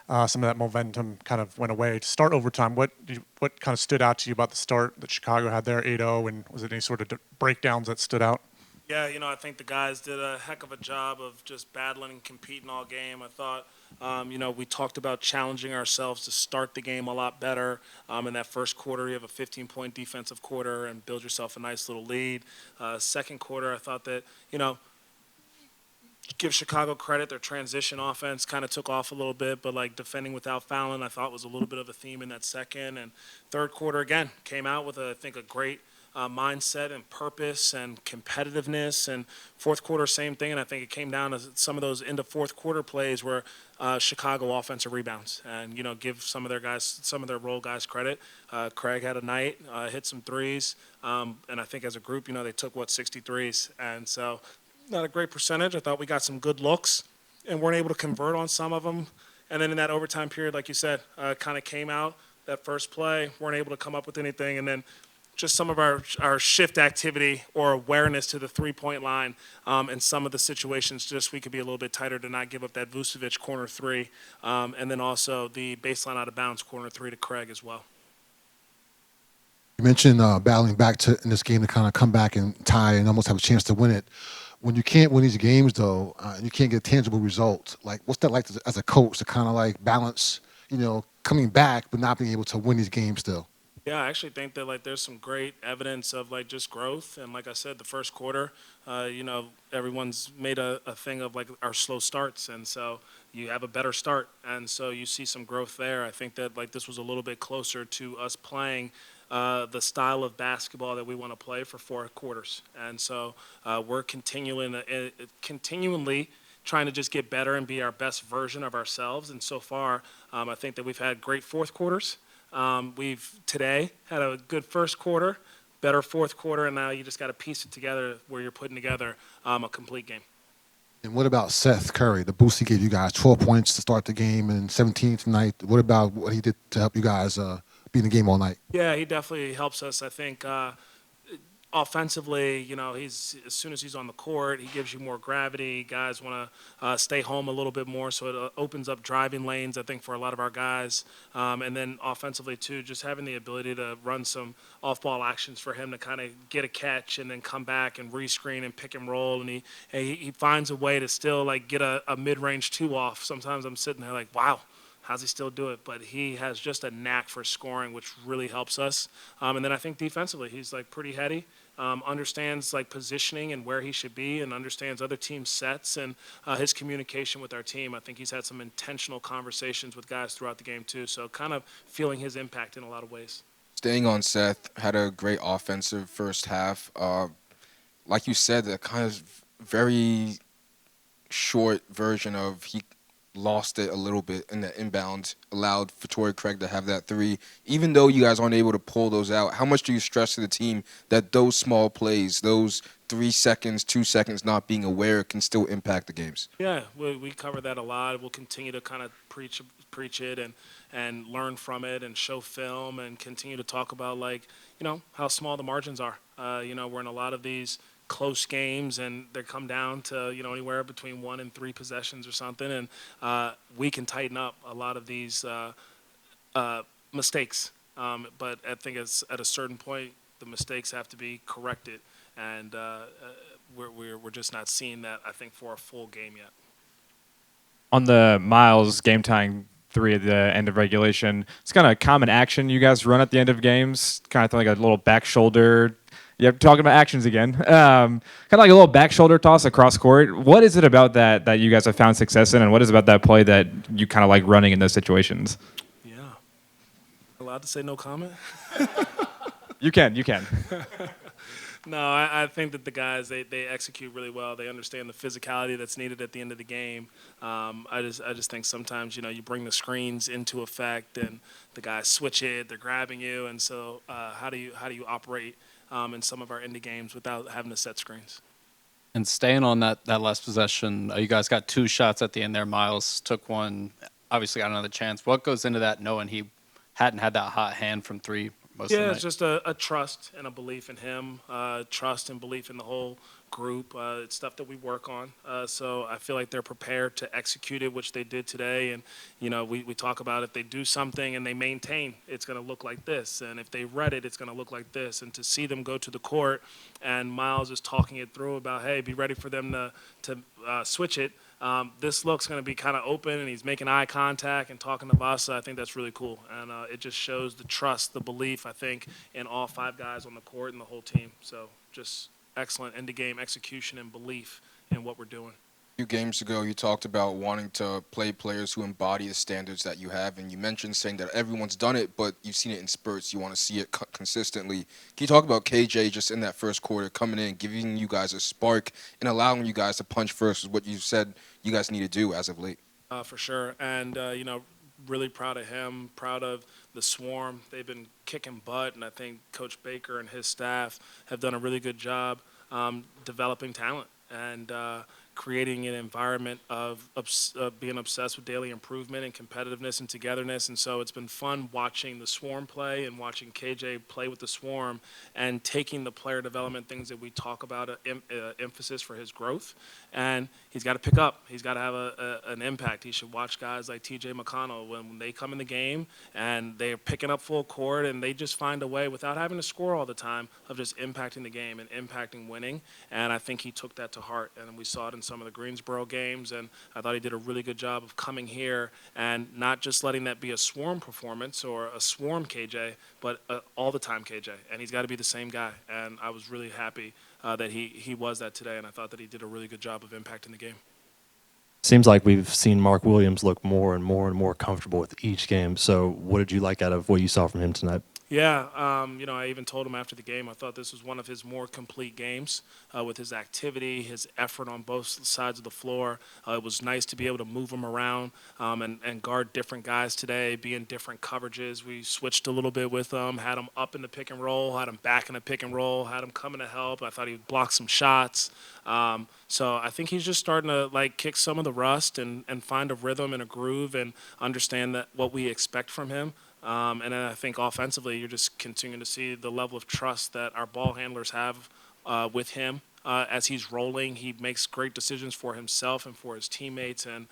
some of that momentum kind of went away. To start overtime, what kind of stood out to you about the start that Chicago had there, 8-0, and was it any sort of breakdowns that stood out? Yeah, I think the guys did a heck of a job of just battling and competing all game. I thought, we talked about challenging ourselves to start the game a lot better. In that first quarter, you have a 15-point defensive quarter and build yourself a nice little lead. Second quarter, I thought that, give Chicago credit. Their transition offense kind of took off a little bit, but like defending without fouling, I thought was a little bit of a theme in that second. And third quarter, again, came out with, I think, a great mindset and purpose and competitiveness. And fourth quarter, same thing. And I think it came down to some of those into fourth quarter plays where Chicago offensive rebounds and, give some of their role guys credit. Craig had a night, hit some threes. And I think as a group, they took, 63s. And so not a great percentage. I thought we got some good looks and weren't able to convert on some of them. And then in that overtime period, like you said, kind of came out that first play, weren't able to come up with anything. And then just some of our shift activity or awareness to the three-point line and some of the situations, just we could be a little bit tighter to not give up that Vucevic corner three. And then also the baseline out of bounds corner three to Craig as well. You mentioned battling back in this game to kind of come back and tie and almost have a chance to win it. When you can't win these games, though, and you can't get tangible results, like what's that like as a coach to kind of like balance, coming back but not being able to win these games still? Yeah, I actually think that there's some great evidence of just growth, and like I said, the first quarter, everyone's made a thing of our slow starts, and so you have a better start, and so you see some growth there. I think that this was a little bit closer to us playing the style of basketball that we want to play for 4 quarters. And so we're continually trying to just get better and be our best version of ourselves. And so far, I think that we've had great fourth quarters. We've today had a good first quarter, better fourth quarter, and now you just got to piece it together where you're putting together a complete game. And what about Seth Curry, the boost he gave you guys, 12 points to start the game and 17 tonight? What about what he did to help you guys be in the game all night? Yeah, he definitely helps us. I think offensively, he's as soon as he's on the court, he gives you more gravity. Guys want to stay home a little bit more, so it opens up driving lanes, I think, for a lot of our guys. And then offensively, too, just having the ability to run some off-ball actions for him to kind of get a catch and then come back and rescreen and pick and roll. And he finds a way to still, get a mid-range two off. Sometimes I'm sitting there like, wow. How's he still do it? But he has just a knack for scoring, which really helps us. And then I think defensively, he's pretty heady, understands positioning and where he should be, and understands other teams' sets and his communication with our team. I think he's had some intentional conversations with guys throughout the game too. So kind of feeling his impact in a lot of ways. Staying on Seth, had a great offensive first half. Like you said, the kind of very short version of he lost it a little bit in the inbound, allowed for Torrey Craig to have that three. Even though you guys aren't able to pull those out, how much do you stress to the team that those small plays, those 3 seconds, 2 seconds not being aware can still impact the games? Yeah, we cover that a lot. We'll continue to kind of preach it and learn from it and show film and continue to talk about how small the margins are. We're in a lot of these close games, and they come down to anywhere between 1 and 3 possessions or something, and we can tighten up a lot of these mistakes. But I think it's at a certain point the mistakes have to be corrected, and we're just not seeing that, I think, for a full game yet. On the Miles game tying three at the end of regulation, it's kind of a common action you guys run at the end of games, kind of like a little back shoulder. Yeah, talking about actions again. Kind of like a little back shoulder toss across court. What is it about that you guys have found success in, and what is it about that play that you kind of like running in those situations? Yeah. Allowed to say no comment? You can. No, I think that the guys, they execute really well. They understand the physicality that's needed at the end of the game. I just think sometimes, you bring the screens into effect and the guys switch it, they're grabbing you, and so how do you operate in some of our indie games without having to set screens? And staying on that last possession, you guys got 2 shots at the end there. Miles took one, obviously got another chance. What goes into that knowing he hadn't had that hot hand from 3 most of the night? Yeah, it's just a trust and a belief in him, trust and belief in the whole group. It's stuff that we work on. So I feel like they're prepared to execute it, which they did today. And, we talk about if they do something and they maintain, it's going to look like this. And if they read it, it's going to look like this. And to see them go to the court and Miles is talking it through about, hey, be ready for them to switch it. This look's going to be kind of open, and he's making eye contact and talking to us. So I think that's really cool. And it just shows the trust, the belief, I think, in all 5 guys on the court and the whole team. So just excellent end-of-game execution and belief in what we're doing. A few games ago, you talked about wanting to play players who embody the standards that you have, and you mentioned saying that everyone's done it, but you've seen it in spurts. You want to see it consistently. Can you talk about KJ just in that first quarter coming in, giving you guys a spark, and allowing you guys to punch first is what you said you guys need to do as of late? For sure. And, really proud of him, proud of the Swarm. They've been kicking butt, and I think Coach Baker and his staff have done a really good job developing talent and creating an environment of being obsessed with daily improvement and competitiveness and togetherness. And so it's been fun watching the Swarm play and watching KJ play with the Swarm and taking the player development things that we talk about, emphasis for his growth. And he's got to pick up. He's got to have an impact. He should watch guys like TJ McConnell when they come in the game and they're picking up full court and they just find a way without having to score all the time of just impacting the game and impacting winning. And I think he took that to heart. And we saw it in some of the Greensboro games. And I thought he did a really good job of coming here and not just letting that be a Swarm performance or a Swarm KJ, but all the time KJ. And he's got to be the same guy. And I was really happy that he was that today, and I thought that he did a really good job of impacting the game. Seems like we've seen Mark Williams look more and more and more comfortable with each game. So what did you like out of what you saw from him tonight? Yeah, I even told him after the game I thought this was one of his more complete games with his activity, his effort on both sides of the floor. It was nice to be able to move him around and guard different guys today, be in different coverages. We switched a little bit with him, had him up in the pick and roll, had him back in the pick and roll, had him coming to help. I thought he would block some shots. So I think he's just starting to kick some of the rust and find a rhythm and a groove and understand that what we expect from him. And then I think offensively, you're just continuing to see the level of trust that our ball handlers have with him. As he's rolling, he makes great decisions for himself and for his teammates and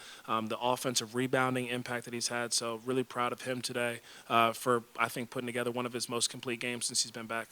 the offensive rebounding impact that he's had. So really proud of him today for, I think, putting together one of his most complete games since he's been back.